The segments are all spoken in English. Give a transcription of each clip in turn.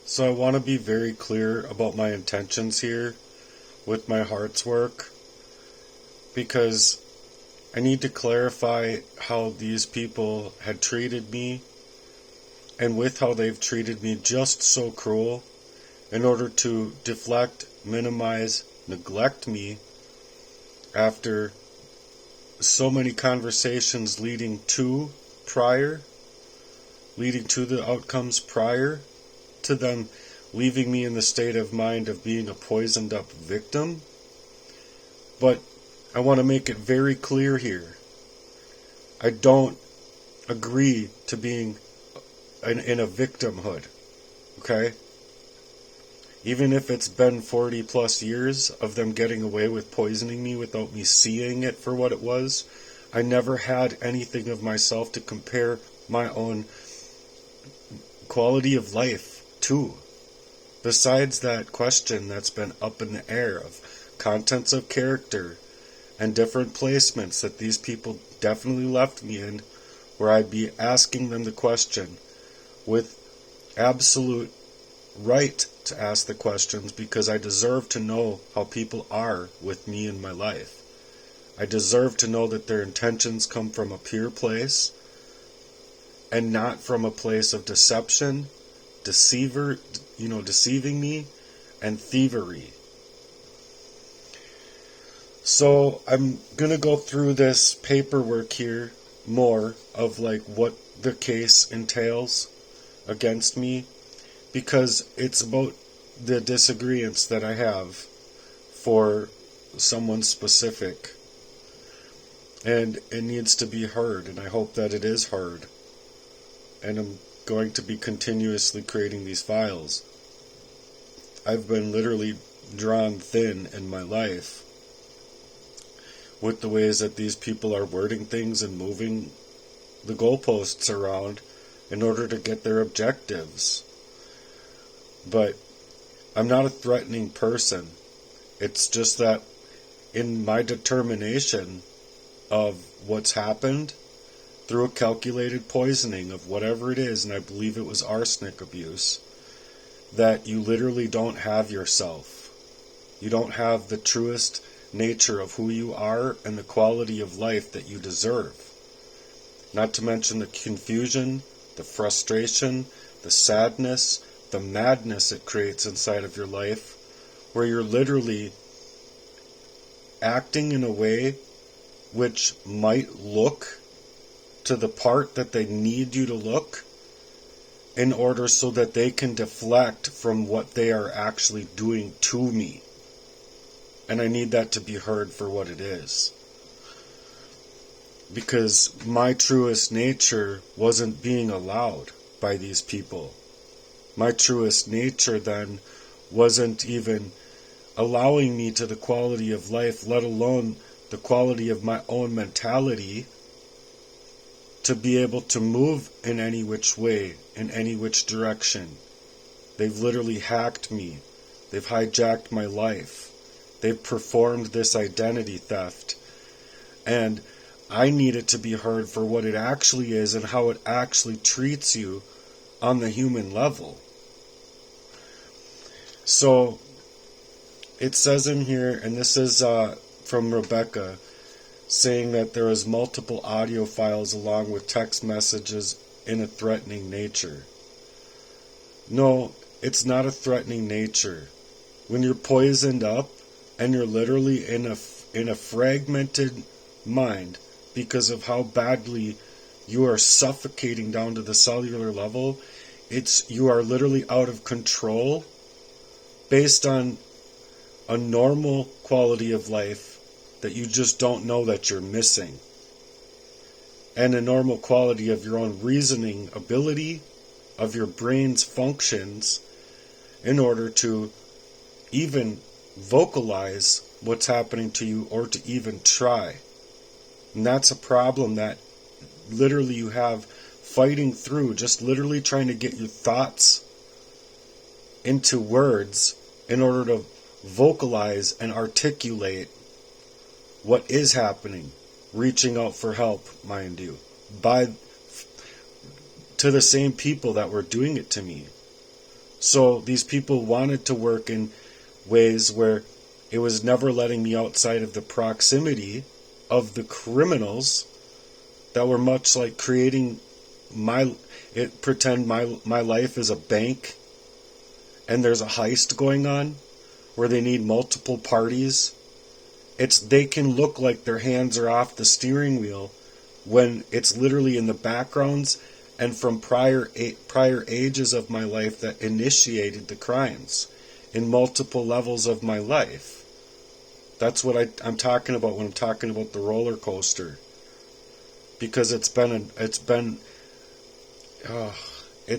So I want to be very clear about my intentions here with my heart's work, because I need to clarify how these people had treated me, and with how they've treated me just so cruel, in order to deflect, minimize, neglect me after so many conversations leading to the outcomes prior to them leaving me in the state of mind of being a poisoned up victim. But I want to make it very clear here. I don't agree to being in a victimhood. Okay? Even if it's been 40 plus years of them getting away with poisoning me without me seeing it for what it was, I never had anything of myself to compare my own quality of life to. Besides that question that's been up in the air of contents of character and different placements that these people definitely left me in, where I'd be asking them the question with absolute right to ask the questions, because I deserve to know how people are with me in my life. I deserve to know that their intentions come from a pure place and not from a place of deception, deceiving me, and thievery. So I'm going to go through this paperwork here more of like what the case entails against me, because it's about the disagreements that I have for someone specific. And it needs to be heard, and I hope that it is heard. And I'm going to be continuously creating these files. I've been literally drawn thin in my life with the ways that these people are wording things and moving the goalposts around in order to get their objectives. But I'm not a threatening person. It's just that in my determination of what's happened through a calculated poisoning of whatever it is, and I believe it was arsenic abuse, that you literally don't have yourself. You don't have the truest nature of who you are and the quality of life that you deserve. Not to mention the confusion, the frustration, the sadness, the madness it creates inside of your life, where you're literally acting in a way which might look to the part that they need you to look in order so that they can deflect from what they are actually doing to me. And I need that to be heard for what it is. Because my truest nature wasn't being allowed by these people. My truest nature then wasn't even allowing me to the quality of life, let alone the quality of my own mentality, to be able to move in any which way, in any which direction. They've literally hacked me. They've hijacked my life. They've performed this identity theft. And I need it to be heard for what it actually is and how it actually treats you on the human level. So it says in here, and this is from Rebecca, saying that there is multiple audio files along with text messages in a threatening nature. No, it's not a threatening nature. When you're poisoned up and you're literally in a fragmented mind because of how badly you are suffocating down to the cellular level, you are literally out of control based on a normal quality of life that you just don't know that you're missing, and a normal quality of your own reasoning ability, of your brain's functions, in order to even vocalize what's happening to you or to even try. And that's a problem that literally you have fighting through, just literally trying to get your thoughts into words in order to vocalize and articulate what is happening, reaching out for help, mind you, to the same people that were doing it to me. So these people wanted to work in ways where it was never letting me outside of the proximity of the criminals that were much like creating pretend my life is a bank and there's a heist going on where they need multiple parties. They can look like their hands are off the steering wheel when it's literally in the backgrounds and from prior ages of my life that initiated the crimes in multiple levels of my life. That's what I'm talking about when I'm talking about the roller coaster. Because it's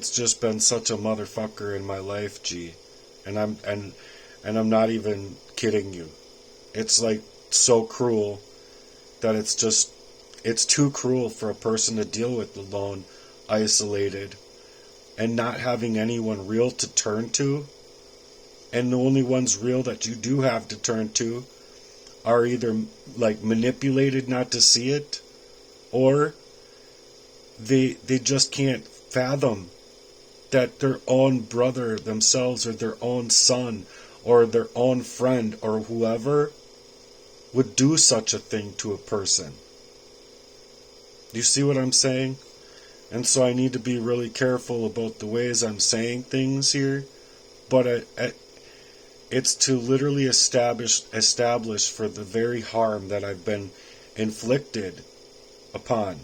just been such a motherfucker in my life, G. And I'm not even kidding you. It's like so cruel that it's too cruel for a person to deal with alone, isolated, and not having anyone real to turn to. And the only ones real that you do have to turn to are either like manipulated not to see it, or they just can't fathom that their own brother themselves or their own son or their own friend or whoever would do such a thing to a person. Do you see what I'm saying? And so I need to be really careful about the ways I'm saying things here, but it's to literally establish for the very harm that I've been inflicted upon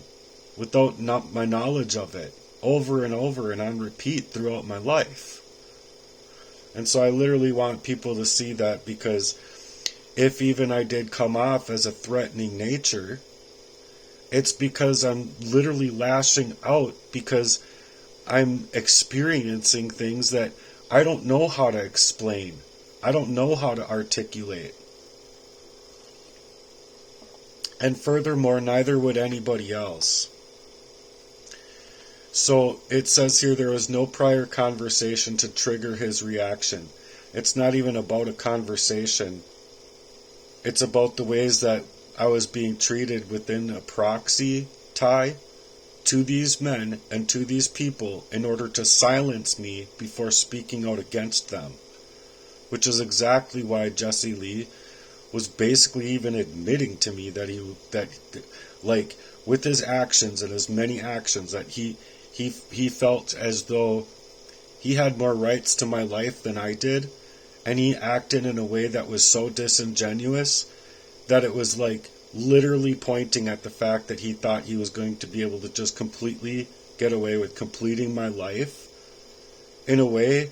without not my knowledge of it, over and over and on repeat throughout my life. And so I literally want people to see that, because if even I did come off as a threatening nature, it's because I'm literally lashing out because I'm experiencing things that I don't know how to explain. I don't know how to articulate. And furthermore, neither would anybody else. So it says here there was no prior conversation to trigger his reaction. It's not even about a conversation. It's about the ways that I was being treated within a proxy tie to these men and to these people in order to silence me before speaking out against them. Which is exactly why Jesse Lee was basically even admitting to me that like with his actions and his many actions, that he felt as though he had more rights to my life than I did, and he acted in a way that was so disingenuous that it was like literally pointing at the fact that he thought he was going to be able to just completely get away with completing my life in a way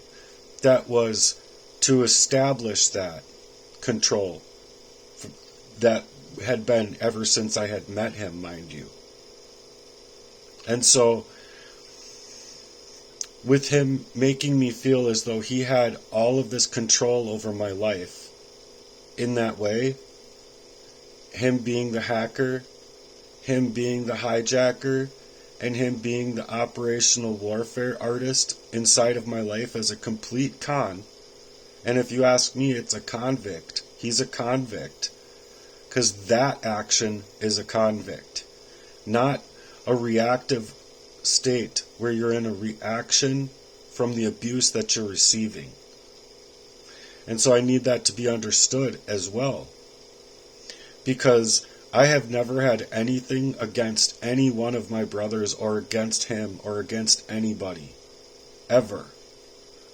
that was to establish that control that had been ever since I had met him, mind you. And so, with him making me feel as though he had all of this control over my life in that way, him being the hacker, him being the hijacker, and him being the operational warfare artist inside of my life as a complete con. And if you ask me, it's a convict. He's a convict. Because that action is a convict. Not a reactive state where you're in a reaction from the abuse that you're receiving. And so I need that to be understood as well. Because I have never had anything against any one of my brothers or against him or against anybody. Ever.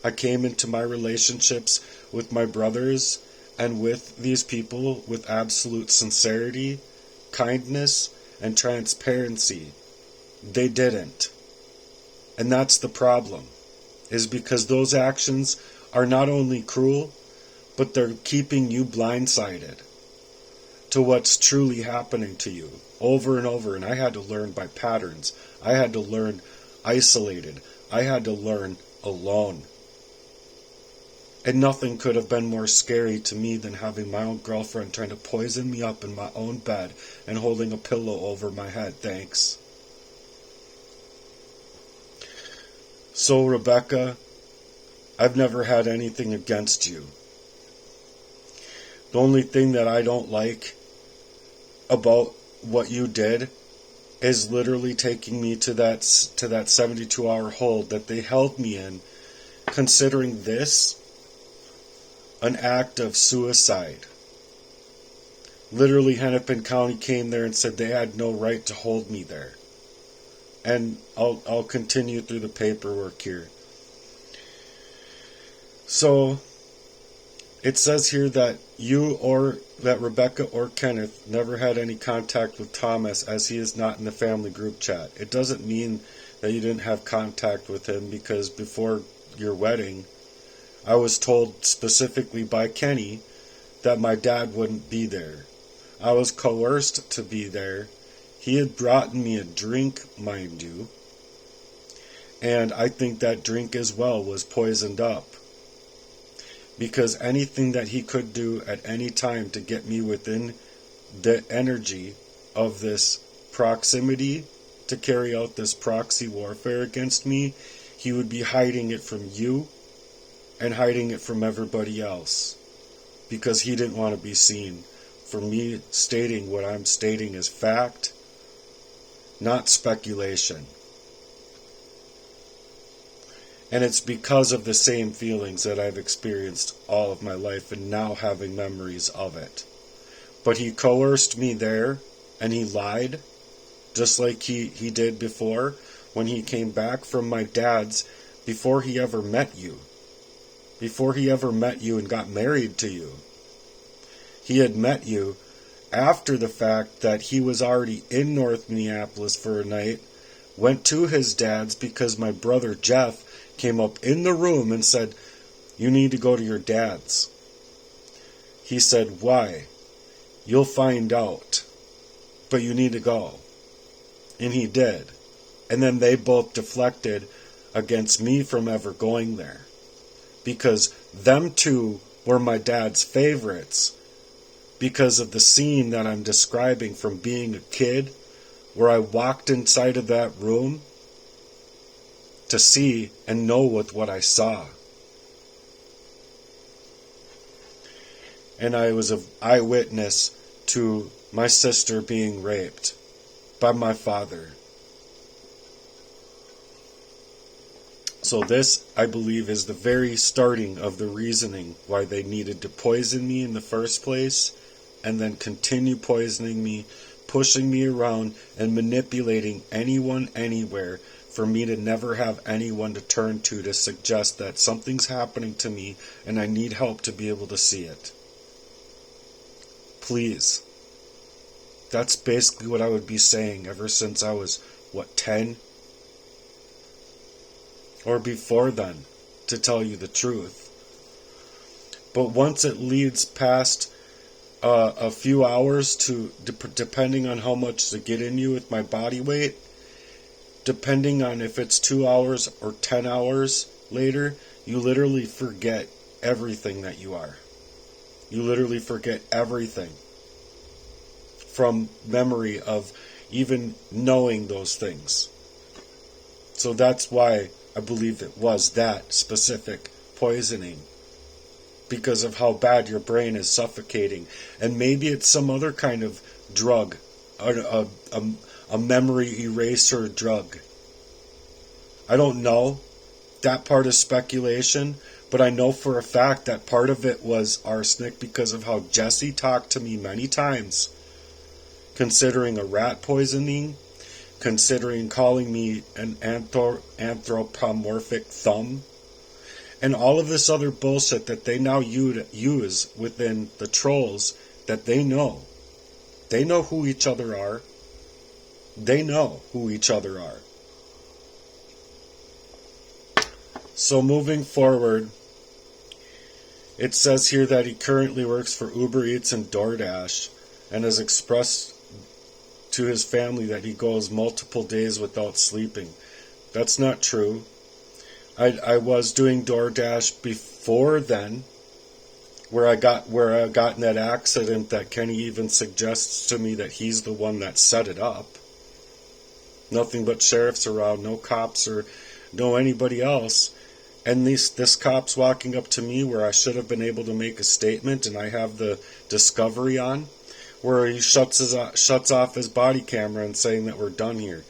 I came into my relationships with my brothers and with these people with absolute sincerity, kindness, and transparency. They didn't. And that's the problem, is because those actions are not only cruel, but they're keeping you blindsided to what's truly happening to you over and over. And I had to learn by patterns. I had to learn isolated. I had to learn alone. And nothing could have been more scary to me than having my own girlfriend trying to poison me up in my own bed and holding a pillow over my head. Thanks. So, Rebecca, I've never had anything against you. The only thing that I don't like about what you did is literally taking me to that 72-hour hold that they held me in considering this an act of suicide. Literally, Hennepin County came there and said they had no right to hold me there. And I'll continue through the paperwork here. So, it says here that that Rebecca or Kenneth never had any contact with Thomas, as he is not in the family group chat. It doesn't mean that you didn't have contact with him, because before your wedding, I was told specifically by Kenny that my dad wouldn't be there. I was coerced to be there. He had brought me a drink, mind you, and I think that drink as well was poisoned up, because anything that he could do at any time to get me within the energy of this proximity to carry out this proxy warfare against me, he would be hiding it from you and hiding it from everybody else, because he didn't want to be seen for me stating what I'm stating as fact, not speculation. And it's because of the same feelings that I've experienced all of my life and now having memories of it. But he coerced me there, and he lied, just like he did before when he came back from my dad's, before he ever met you. Before he ever met you and got married to you. He had met you after the fact that he was already in North Minneapolis for a night, went to his dad's because my brother Jeff came up in the room and said, "You need to go to your dad's." He said, "Why?" "You'll find out, but you need to go." And he did. And then they both deflected against me from ever going there, because them two were my dad's favorites, because of the scene that I'm describing from being a kid, where I walked inside of that room to see and know with what I saw. And I was an eyewitness to my sister being raped by my father. So this, I believe, is the very starting of the reasoning why they needed to poison me in the first place, and then continue poisoning me, pushing me around, and manipulating anyone anywhere for me to never have anyone to turn to suggest that something's happening to me and I need help to be able to see it. Please. That's basically what I would be saying ever since I was, 10? Or before then, to tell you the truth. But once it leads past a few hours, to depending on how much to get in you with my body weight, depending on if it's 2 hours or 10 hours later, you literally forget everything that you are. You literally forget everything from memory of even knowing those things. So that's why I believe it was that specific poisoning, because of how bad your brain is suffocating. And maybe it's some other kind of drug, a memory eraser drug. I don't know. That part is speculation, but I know for a fact that part of it was arsenic, because of how Jesse talked to me many times, considering a rat poisoning, considering calling me an anthropomorphic thumb, and all of this other bullshit that they now use within the trolls, that they know. They know who each other are. They know who each other are. So moving forward, it says here that he currently works for Uber Eats and DoorDash, and has expressed to his family that he goes multiple days without sleeping. That's not true. I was doing DoorDash before then, where I got in that accident that Kenny even suggests to me that he's the one that set it up. Nothing but sheriffs around, no cops or no anybody else. And this cop's walking up to me where I should have been able to make a statement, and I have the discovery on, where he shuts off his body camera and saying that we're done here.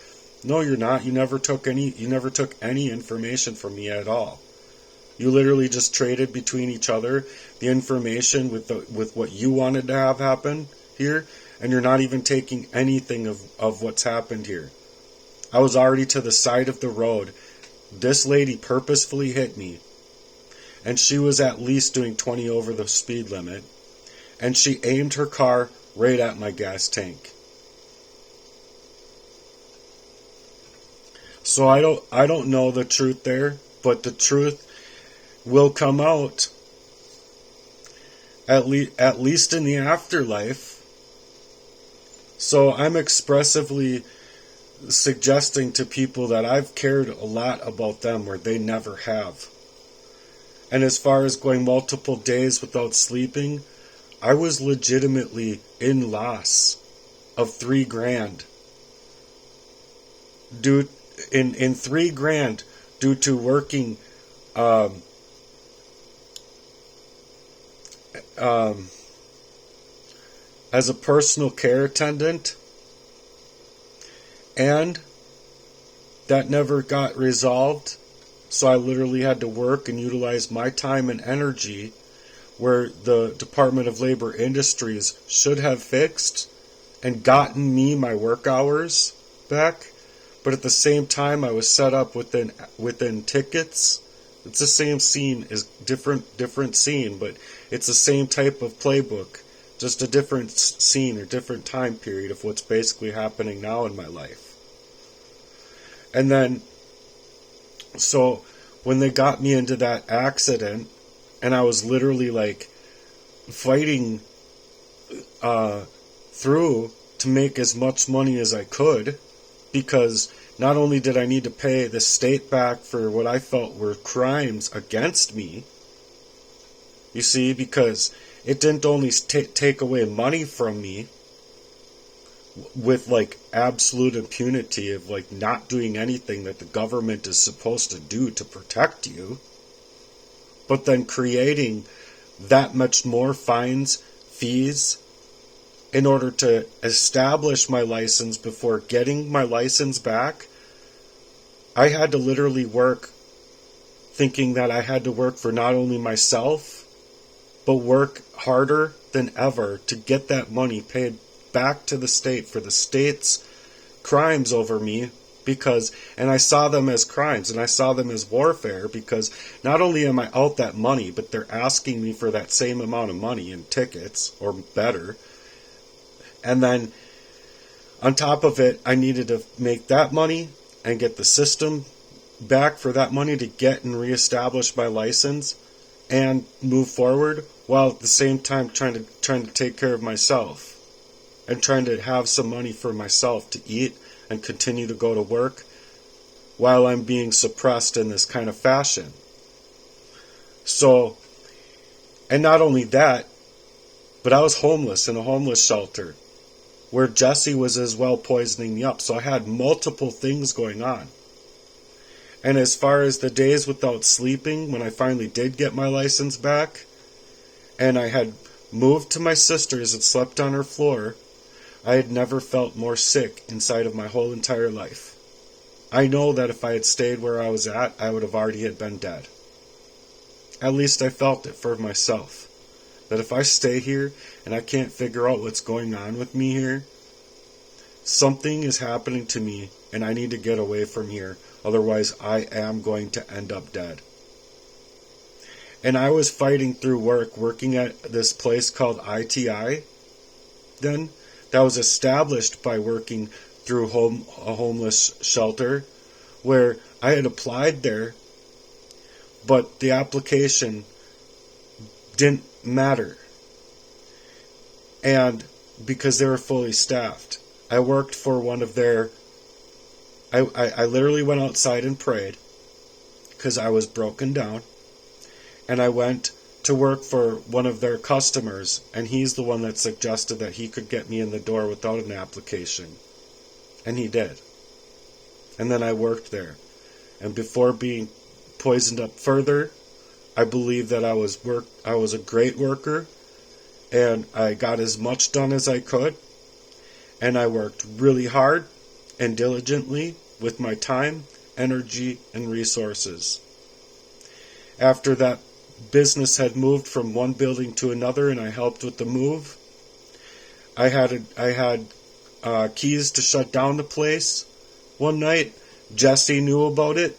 No, you're not. You never took any information from me at all. You literally just traded between each other the information with what you wanted to have happen here, and you're not even taking anything of what's happened here. I was already to the side of the road. This lady purposefully hit me, and she was at least doing 20 over the speed limit, and she aimed her car right at my gas tank. So I don't know the truth there, but the truth will come out at least in the afterlife. So I'm expressively suggesting to people that I've cared a lot about them where they never have. And as far as going multiple days without sleeping, I was legitimately in loss of $3,000 due in $3,000 due to working as a personal care attendant, and that never got resolved. So I literally had to work and utilize my time and energy where the Department of Labor Industries should have fixed and gotten me my work hours back. But at the same time, I was set up within tickets. It's the same scene, is different scene, but it's the same type of playbook, just a different scene or different time period of what's basically happening now in my life. And then, so when they got me into that accident, and I was literally like fighting through to make as much money as I could, because not only did I need to pay the state back for what I felt were crimes against me, you see, because it didn't only take away money from me with like absolute impunity of like not doing anything that the government is supposed to do to protect you, but then creating that much more fines, fees, in order to establish my license before getting my license back. I had to literally work thinking that I had to work for not only myself, but work harder than ever to get that money paid back to the state for the state's crimes over me, and I saw them as crimes and I saw them as warfare, because not only am I out that money, but they're asking me for that same amount of money in tickets or better. And then on top of it, I needed to make that money and get the system back for that money to get and reestablish my license and move forward, while at the same time trying to take care of myself and trying to have some money for myself to eat and continue to go to work while I'm being suppressed in this kind of fashion. So, and not only that, but I was homeless in a homeless shelter where Jesse was as well poisoning me up. So I had multiple things going on. And as far as the days without sleeping, when I finally did get my license back, and I had moved to my sister's and slept on her floor, I had never felt more sick inside of my whole entire life. I know that if I had stayed where I was at, I would have already had been dead. At least I felt it for myself. That if I stay here and I can't figure out what's going on with me here, something is happening to me and I need to get away from here. Otherwise, I am going to end up dead. And I was fighting through working at this place called ITI then, that was established by working through a homeless shelter, where I had applied there, but the application didn't matter. And because they were fully staffed, I worked for one of their, I literally went outside and prayed because I was broken down, and I went to work for one of their customers, and he's the one that suggested that he could get me in the door without an application. And he did. And then I worked there. And before being poisoned up further, I believe that I was a great worker, and I got as much done as I could, and I worked really hard and diligently with my time, energy, and resources. after that business had moved from one building to another and I helped with the move, I had keys to shut down the place one night. Jesse knew about it,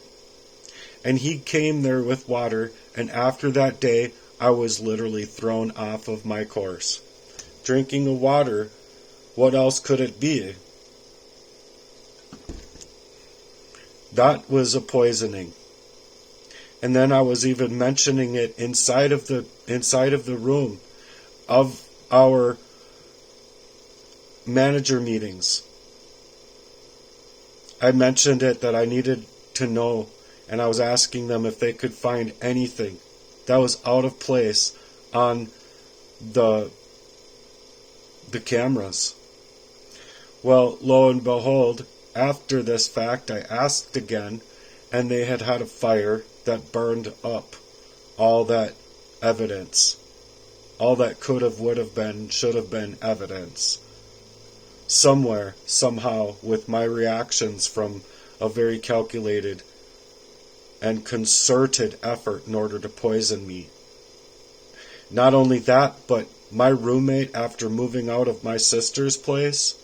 and he came there with water, and after that day, I was literally thrown off of my course. Drinking the water, what else could it be? That was a poisoning. And then I was even mentioning it inside of the room of our manager meetings. I mentioned it that I needed to know, and I was asking them if they could find anything that was out of place on the cameras. Well, lo and behold, after this fact, I asked again, and they had a fire that burned up all that evidence, all that could have, would have been, should have been evidence. Somewhere, somehow, with my reactions from a very calculated and concerted effort in order to poison me. Not only that, but my roommate, after moving out of my sister's place,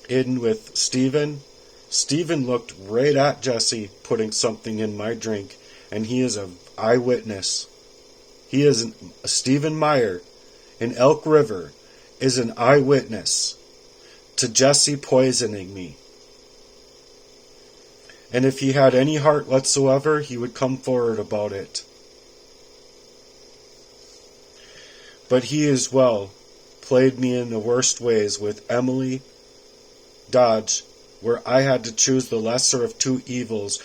in with Stephen looked right at Jesse putting something in my drink, and he is an eyewitness. Stephen Meyer in Elk River is an eyewitness to Jesse poisoning me. And if he had any heart whatsoever, he would come forward about it. But he as well played me in the worst ways with Emily Dodge, where I had to choose the lesser of two evils,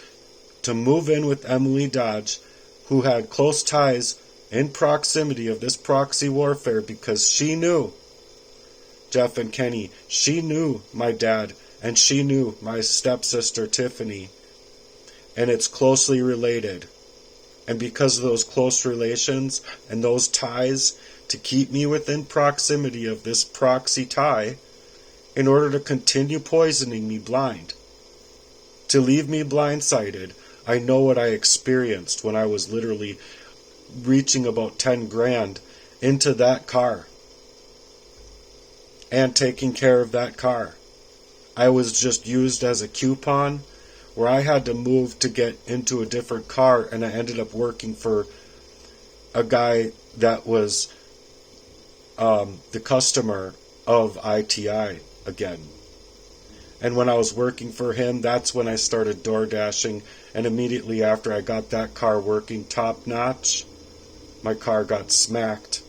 to move in with Emily Dodge, who had close ties in proximity of this proxy warfare, because she knew Jeff and Kenny, she knew my dad, and she knew my stepsister Tiffany, and it's closely related. And because of those close relations and those ties, to keep me within proximity of this proxy tie, in order to continue poisoning me blind, to leave me blindsided. I know what I experienced when I was literally reaching about 10 grand into that car and taking care of that car. I was just used as a coupon where I had to move to get into a different car, and I ended up working for a guy that was the customer of ITI again. And when I was working for him, that's when I started door dashing, and immediately after I got that car working top notch, my car got smacked.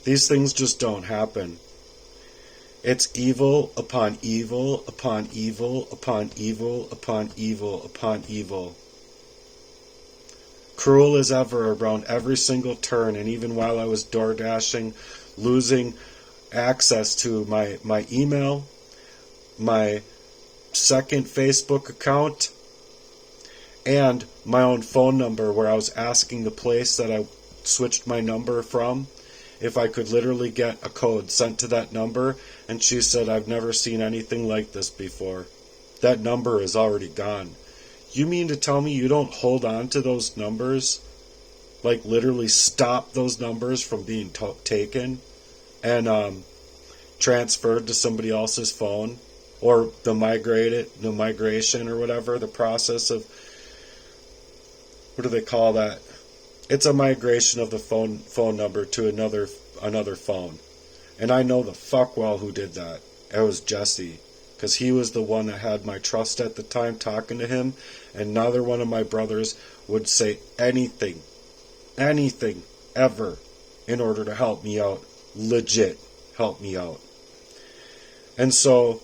These things just don't happen. It's evil upon evil upon evil upon evil upon evil upon evil. Cruel as ever around every single turn, and even while I was door dashing, losing access to my email, my second Facebook account, and my own phone number, where I was asking the place that I switched my number from if I could literally get a code sent to that number, and she said, "I've never seen anything like this before. That number is already gone." You mean to tell me you don't hold on to those numbers? Like literally stop those numbers from being taken and transferred to somebody else's phone, or the migration or whatever, the process of, what do they call that? It's a migration of the phone number to another phone. And I know the fuck well who did that. It was Jesse, because he was the one that had my trust at the time, talking to him, and neither one of my brothers would say anything ever in order to help me out, legit help me out. And so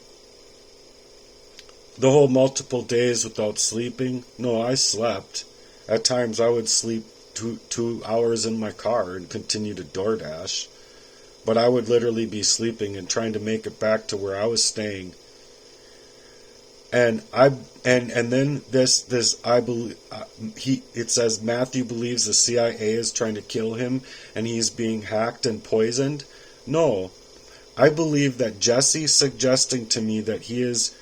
the whole multiple days without sleeping, no, I slept. At times I would sleep 2 hours in my car and continue to DoorDash, but I would literally be sleeping and trying to make it back to where I was staying. And then this I believe it says Matthew believes the CIA is trying to kill him and he's being hacked and poisoned. No, I believe that Jesse suggesting to me that he is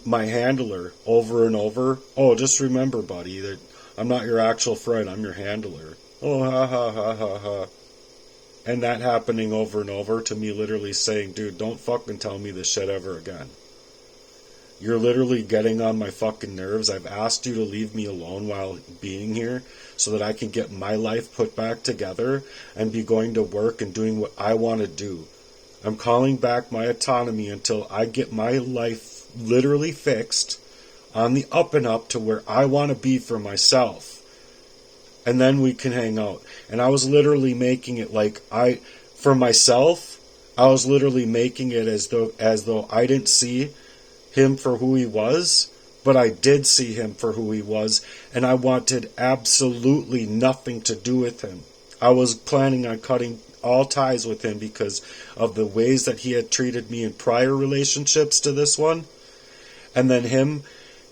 my handler over and over. Oh, just remember, buddy, that I'm not your actual friend, I'm your handler. Oh, ha ha ha ha ha. And that happening over and over to me literally saying, dude, don't fucking tell me this shit ever again. You're literally getting on my fucking nerves. I've asked you to leave me alone while being here so that I can get my life put back together and be going to work and doing what I want to do. I'm calling back my autonomy until I get my life literally fixed on the up and up to where I want to be for myself. And then we can hang out. And I was literally making it like for myself, I was literally making it as though I didn't see him for who he was, but I did see him for who he was, and I wanted absolutely nothing to do with him. I was planning on cutting all ties with him because of the ways that he had treated me in prior relationships to this one, and then him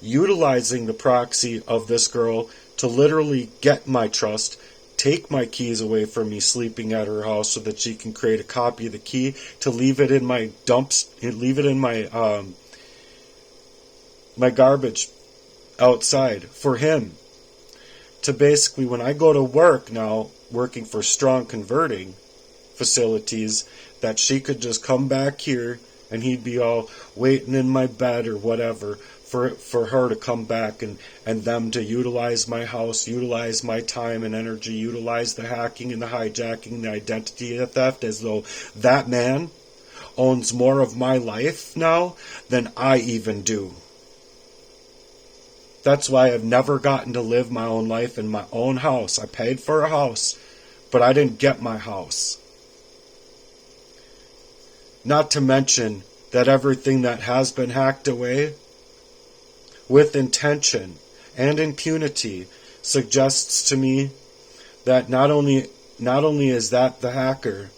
utilizing the proxy of this girl to literally get my trust, take my keys away from me sleeping at her house so that she can create a copy of the key to leave it in my leave it in my my garbage outside for him. To basically, when I go to work now, working for Strong Converting Facilities, that she could just come back here and he'd be all waiting in my bed or whatever for her to come back and them to utilize my house, utilize my time and energy, utilize the hacking and the hijacking, the identity theft, as though that man owns more of my life now than I even do. That's why I've never gotten to live my own life in my own house. I paid for a house, but I didn't get my house. Not to mention that everything that has been hacked away with intention and impunity suggests to me that not only is that the hacker,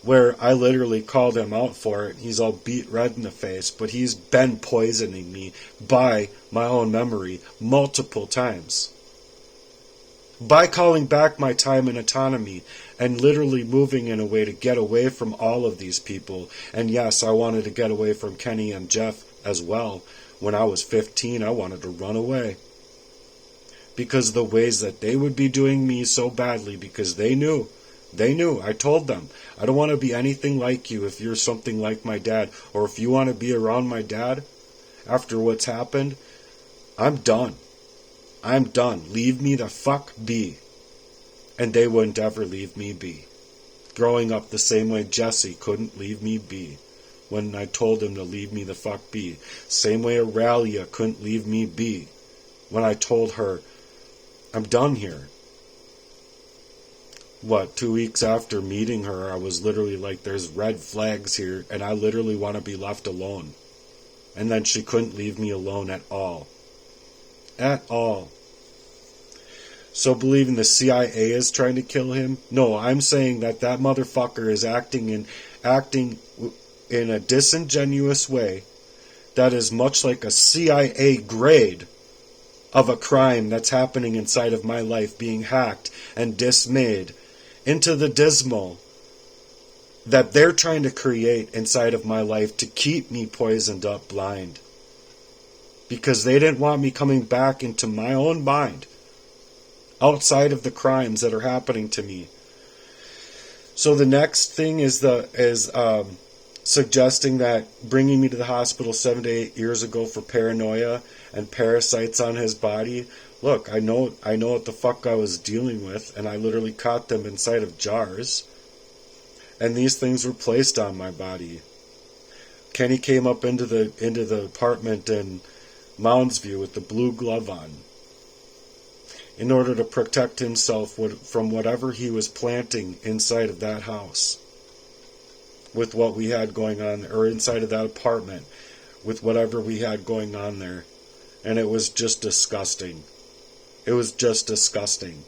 where I literally called him out for it, he's all beat red in the face, but he's been poisoning me by my own memory multiple times. By calling back my time and autonomy and literally moving in a way to get away from all of these people. And yes, I wanted to get away from Kenny and Jeff as well. When I was 15, I wanted to run away. Because the ways that they would be doing me so badly, because they knew. I told them, I don't want to be anything like you if you're something like my dad. Or if you want to be around my dad after what's happened, I'm done. I'm done. Leave me the fuck be. And they wouldn't ever leave me be. Growing up the same way Jesse couldn't leave me be when I told him to leave me the fuck be. Same way Aurelia couldn't leave me be when I told her, I'm done here. 2 weeks after meeting her, I was literally like, there's red flags here, and I literally want to be left alone. And then she couldn't leave me alone at all. At all. So believing the CIA is trying to kill him? No, I'm saying that motherfucker is acting in a disingenuous way that is much like a CIA grade of a crime that's happening inside of my life, being hacked and dismayed into the dismal that they're trying to create inside of my life to keep me poisoned up blind. Because they didn't want me coming back into my own mind outside of the crimes that are happening to me. So the next thing is suggesting that bringing me to the hospital 7 to 8 years ago for paranoia and parasites on his body. Look, I know what the fuck I was dealing with, and I literally caught them inside of jars. And these things were placed on my body. Kenny came up into the apartment in Moundsview with the blue glove on in order to protect himself from whatever he was planting inside of that house with what we had going on, or inside of that apartment with whatever we had going on there. And it was just disgusting. It was just disgusting.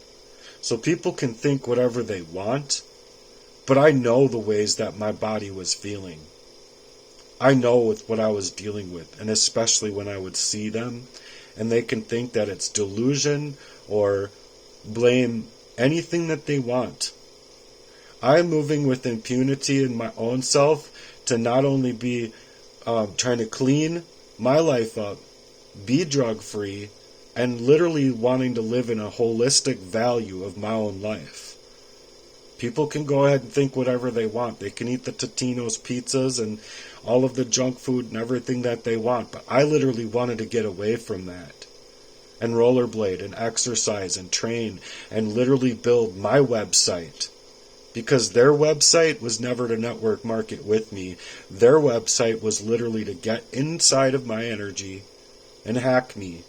So people can think whatever they want, but I know the ways that my body was feeling. I know with what I was dealing with, and especially when I would see them, and they can think that it's delusion or blame anything that they want. I'm moving with impunity in my own self to not only be trying to clean my life up, be drug-free, and literally wanting to live in a holistic value of my own life. People can go ahead and think whatever they want. They can eat the Totino's pizzas and all of the junk food and everything that they want. But I literally wanted to get away from that and rollerblade and exercise and train and literally build my website. Because their website was never to network market with me. Their website was literally to get inside of my energy and hack me.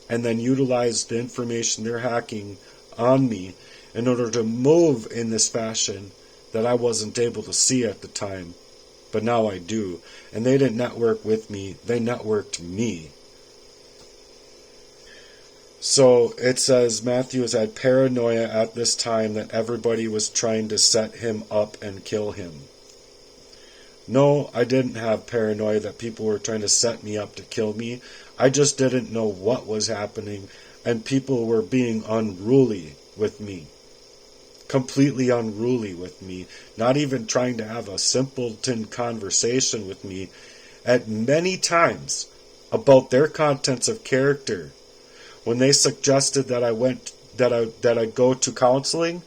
And then utilize the information they're hacking on me in order to move in this fashion that I wasn't able to see at the time, but now I do. And they didn't network with me, they networked me. So it says Matthew has had paranoia at this time that everybody was trying to set him up and kill him. No, I didn't have paranoia that people were trying to set me up to kill me. I just didn't know what was happening, and people were being unruly with me. Completely unruly with me, not even trying to have a simpleton conversation with me at many times about their contents of character. When they suggested that I go to counseling,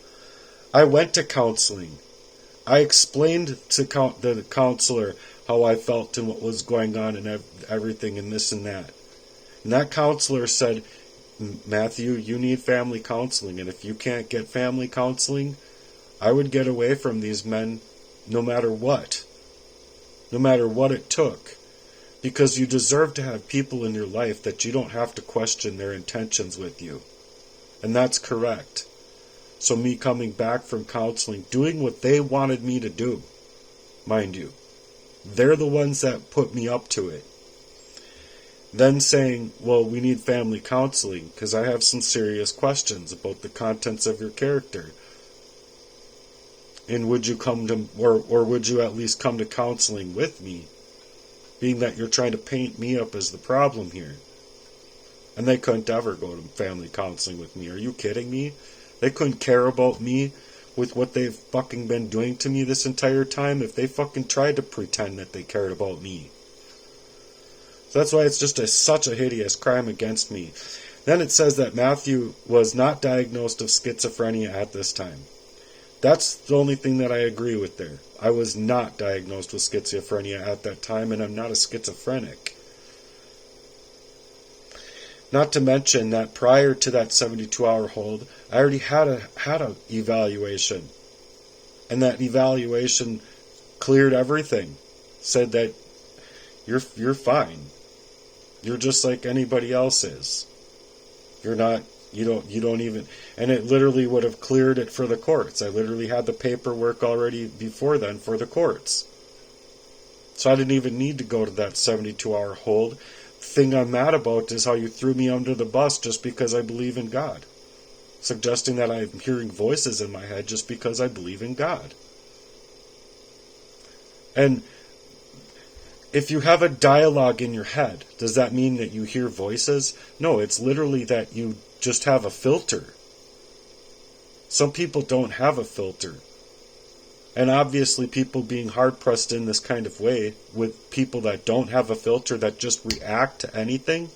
I went to counseling. I explained to the counselor how I felt and what was going on and everything and this and that. And that counselor said, Matthew, you need family counseling, and if you can't get family counseling, I would get away from these men no matter what it took, because you deserve to have people in your life that you don't have to question their intentions with you, and that's correct. So me coming back from counseling, doing what they wanted me to do, mind you, they're the ones that put me up to it. Then saying, well, we need family counseling because I have some serious questions about the contents of your character. And would you come to, or would you at least come to counseling with me? Being that you're trying to paint me up as the problem here. And they couldn't ever go to family counseling with me. Are you kidding me? They couldn't care about me with what they've fucking been doing to me this entire time if they fucking tried to pretend that they cared about me. So that's why it's just such a hideous crime against me. Then it says that Matthew was not diagnosed of schizophrenia at this time. That's the only thing that I agree with there. I was not diagnosed with schizophrenia at that time, and I'm not a schizophrenic. Not to mention that prior to that 72-hour hold, I already had a evaluation. And that evaluation cleared everything. Said that you're fine. You're just like anybody else is. You're not, you don't even, and it literally would have cleared it for the courts. I literally had the paperwork already before then for the courts. So I didn't even need to go to that 72-hour hold. The thing I'm mad about is how you threw me under the bus just because I believe in God. Suggesting that I'm hearing voices in my head just because I believe in God. And if you have a dialogue in your head, does that mean that you hear voices? No, it's literally that you just have a filter. Some people don't have a filter. And obviously people being hard-pressed in this kind of way with people that don't have a filter that just react to anything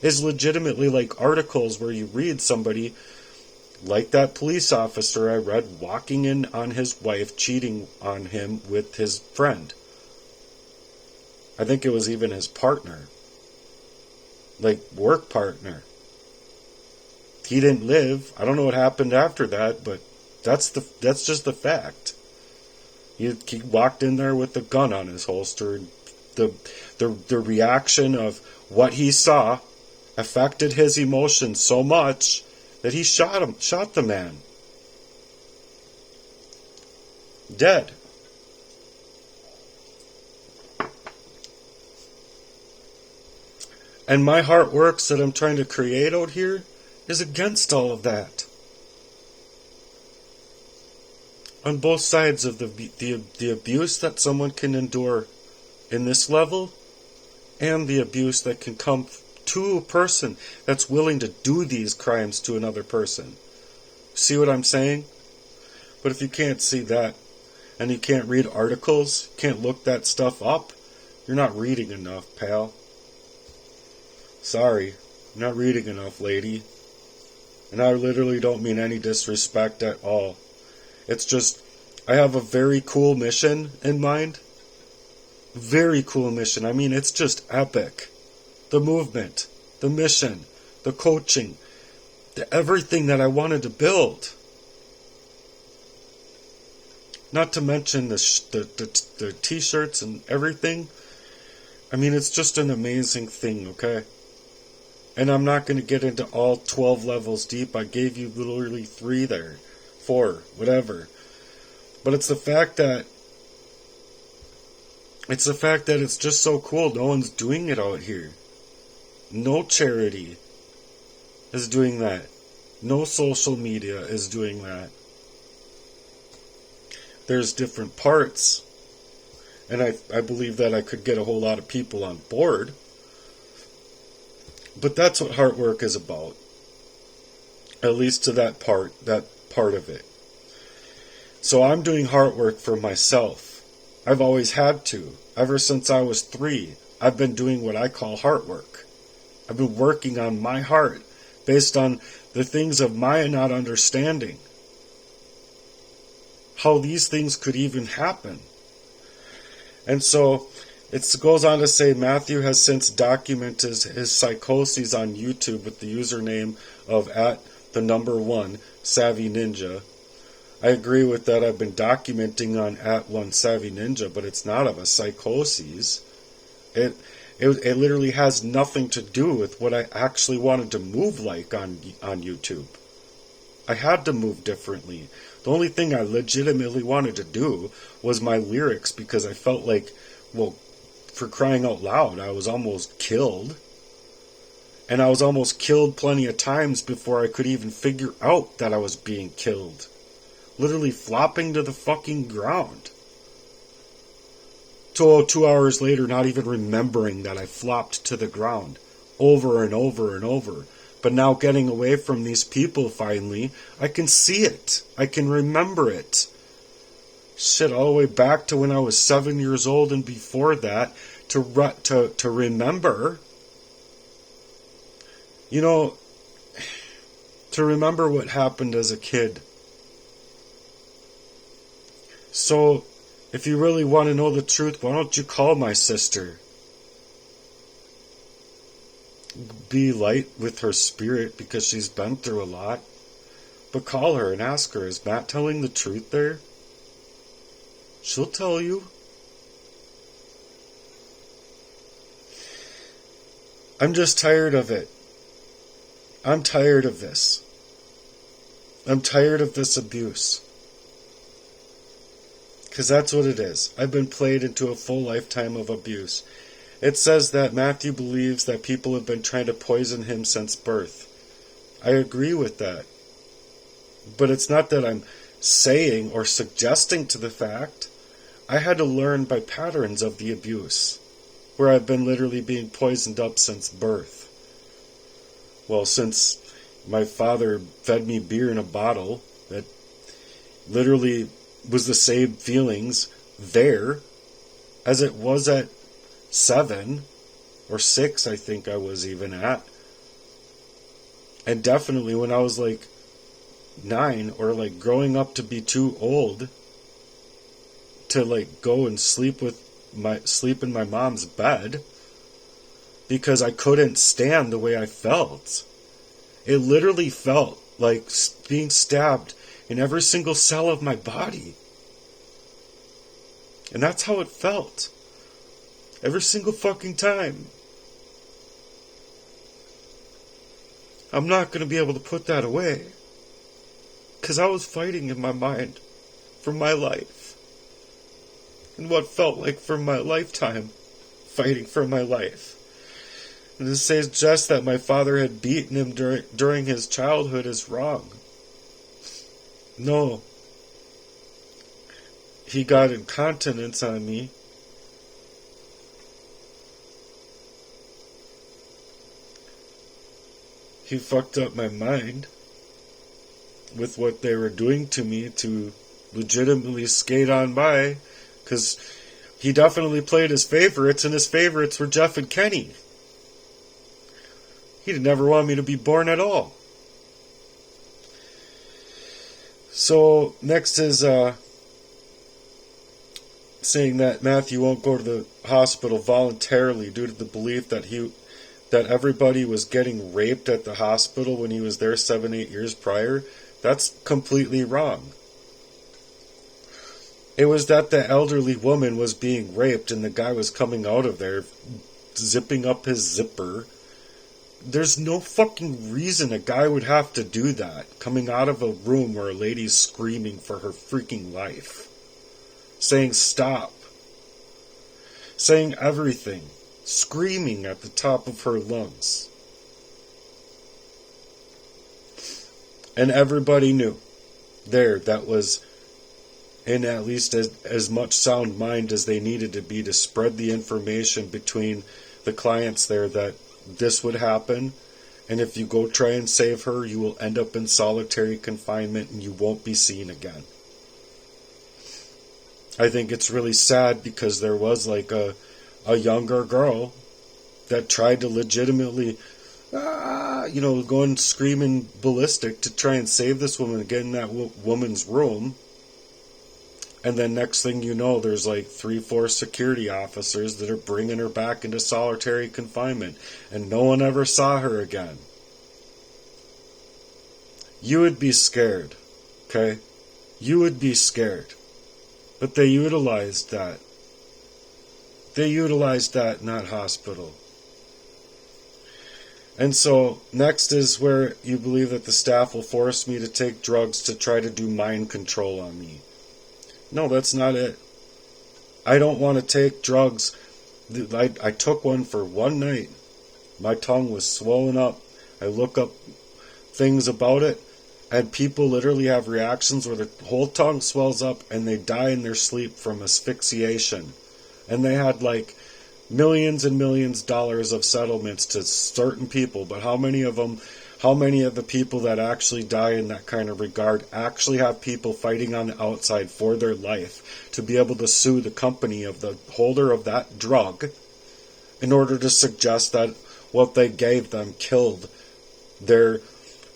is legitimately like articles where you read somebody like that police officer I read walking in on his wife, cheating on him with his friend. I think it was even his partner. Like, work partner. He didn't live. I don't know what happened after that, but that's just the fact. He walked in there with the gun on his holster. The reaction of what he saw affected his emotions so much that he shot the man. Dead. And my heart works that I'm trying to create out here is against all of that. On both sides of the abuse that someone can endure in this level, and the abuse that can come to a person that's willing to do these crimes to another person. See what I'm saying? But if you can't see that, and you can't read articles, can't look that stuff up, you're not reading enough, pal. Sorry. You're not reading enough, lady. And I literally don't mean any disrespect at all. It's just, I have a very cool mission in mind. Very cool mission. I mean, it's just epic. The movement, the mission, the coaching, everything that I wanted to build. Not to mention the t-shirts and everything. I mean, it's just an amazing thing, okay? And I'm not going to get into all 12 levels deep. I gave you literally 3 there. 4, whatever. But it's the fact that it's just so cool. No one's doing it out here. No charity is doing that. No social media is doing that. There's different parts. And I believe that I could get a whole lot of people on board. But that's what heart work is about. At least to that part of it. So I'm doing heart work for myself. I've always had to. Ever since I was 3, I've been doing what I call heart work. I've been working on my heart based on the things of my not understanding. How these things could even happen. And so it goes on to say Matthew has since documented his psychoses on YouTube with the username of @1 Savvy Ninja. I agree with that. I've been documenting on @1 Savvy Ninja, but it's not of a psychosis. It literally has nothing to do with what I actually wanted to move like on YouTube. I had to move differently. The only thing I legitimately wanted to do was my lyrics, because I felt like, well, for crying out loud, I was almost killed. And I was almost killed plenty of times before I could even figure out that I was being killed. Literally flopping to the fucking ground. 2 hours later, not even remembering that I flopped to the ground. Over and over and over. But now getting away from these people finally, I can see it. I can remember it. Shit, all the way back to when I was 7 years old and before that, to remember, you know, to remember what happened as a kid. So, if you really want to know the truth, why don't you call my sister? Be light with her spirit because she's been through a lot. But call her and ask her, is Matt telling the truth there? She'll tell you. I'm just tired of it. I'm tired of this. I'm tired of this abuse. Because that's what it is. I've been played into a full lifetime of abuse. It says that Matthew believes that people have been trying to poison him since birth. I agree with that. But it's not that I'm saying or suggesting to the fact. I had to learn by patterns of the abuse, where I've been literally being poisoned up since birth. Well, since my father fed me beer in a bottle, that literally was the same feelings there as it was at 7 or 6, I think I was even at. And definitely when I was like 9, or like growing up to be too old to like go and sleep in my mom's bed, because I couldn't stand the way I felt. It literally felt like being stabbed in every single cell of my body. And that's how it felt. Every single fucking time. I'm not going to be able to put that away. Because I was fighting in my mind for my life. And what felt like for my lifetime, fighting for my life. And to suggest that my father had beaten him during his childhood is wrong. No. He got incontinence on me. He fucked up my mind with what they were doing to me to legitimately skate on by, because he definitely played his favorites, and his favorites were Jeff and Kenny. He'd never want me to be born at all. So next is saying that Matthew won't go to the hospital voluntarily due to the belief that everybody was getting raped at the hospital when he was there 7-8 years prior. That's completely wrong. It was that the elderly woman was being raped and the guy was coming out of there zipping up his zipper. There's no fucking reason a guy would have to do that, coming out of a room where a lady's screaming for her freaking life. Saying stop. Saying everything. Screaming at the top of her lungs. And everybody knew there that was in at least as much sound mind as they needed to be to spread the information between the clients there that this would happen, and if you go try and save her, you will end up in solitary confinement and you won't be seen again. I think it's really sad because there was like a younger girl that tried to legitimately going screaming ballistic to try and save this woman and get in that woman's room. And then next thing you know, there's like 3-4 security officers that are bringing her back into solitary confinement. And no one ever saw her again. You would be scared. Okay? You would be scared. But they utilized that. They utilized that in that hospital. And so, next is where you believe that the staff will force me to take drugs to try to do mind control on me. No, that's not it. I don't want to take drugs. I took one for one night. My tongue was swollen up. I look up things about it, and people literally have reactions where their whole tongue swells up and they die in their sleep from asphyxiation. And they had like millions and millions of dollars of settlements to certain people, but how many of the people that actually die in that kind of regard actually have people fighting on the outside for their life to be able to sue the company of the holder of that drug in order to suggest that what they gave them killed their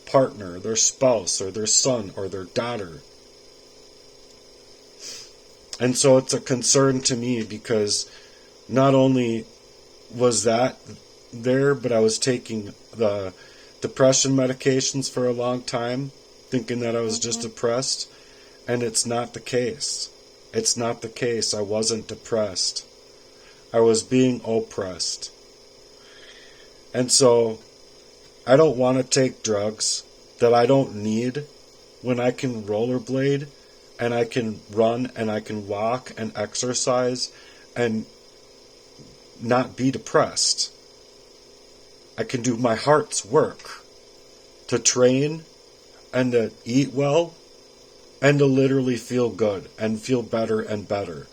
partner, their spouse, or their son, or their daughter? And so it's a concern to me because not only was that there, but I was taking the depression medications for a long time, thinking that I was just depressed, and it's not the case. It's not the case. I wasn't depressed. I was being oppressed. And so, I don't want to take drugs that I don't need when I can rollerblade, and I can run, and I can walk, and exercise, and not be depressed. I can do my heart's work to train and to eat well and to literally feel good and feel better and better.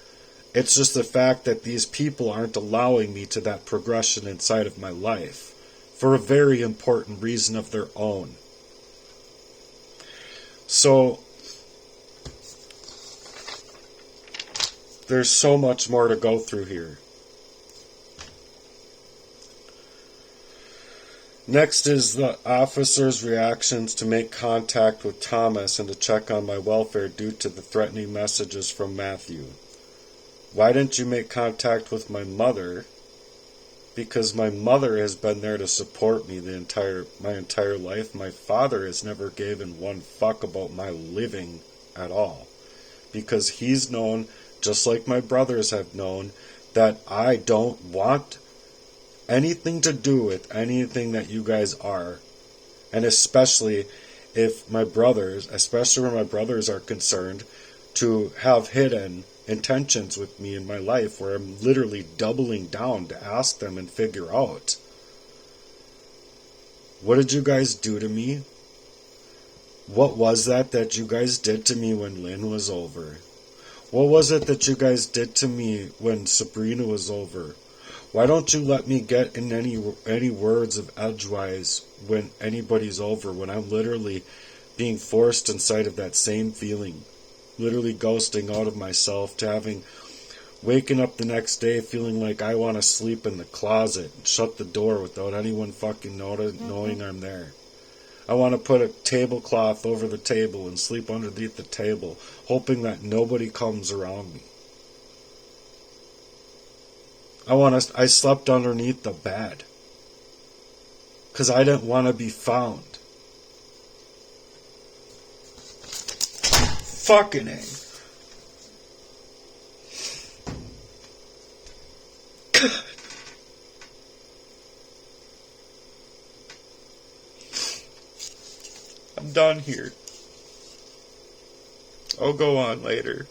It's just the fact that these people aren't allowing me to that progression inside of my life for a very important reason of their own. So, there's so much more to go through here. Next is the officer's reactions to make contact with Thomas and to check on my welfare due to the threatening messages from Matthew. Why didn't you make contact with my mother? Because my mother has been there to support me my entire life. My father has never given one fuck about my living at all. Because he's known, just like my brothers have known, that I don't want anything to do with anything that you guys are. And especially if my brothers, especially where my brothers are concerned, to have hidden intentions with me in my life where I'm literally doubling down to ask them and figure out, what did you guys do to me? What was that you guys did to me when Lynn was over? What was it that you guys did to me when Sabrina was over? Why don't you let me get in any words of edgewise when anybody's over, when I'm literally being forced inside of that same feeling, literally ghosting out of myself to having waking up the next day feeling like I want to sleep in the closet and shut the door without anyone fucking knowing I'm there. I want to put a tablecloth over the table and sleep underneath the table, hoping that nobody comes around me. I slept underneath the bed because I didn't want to be found. Fucking A. I'm done here. I'll go on later.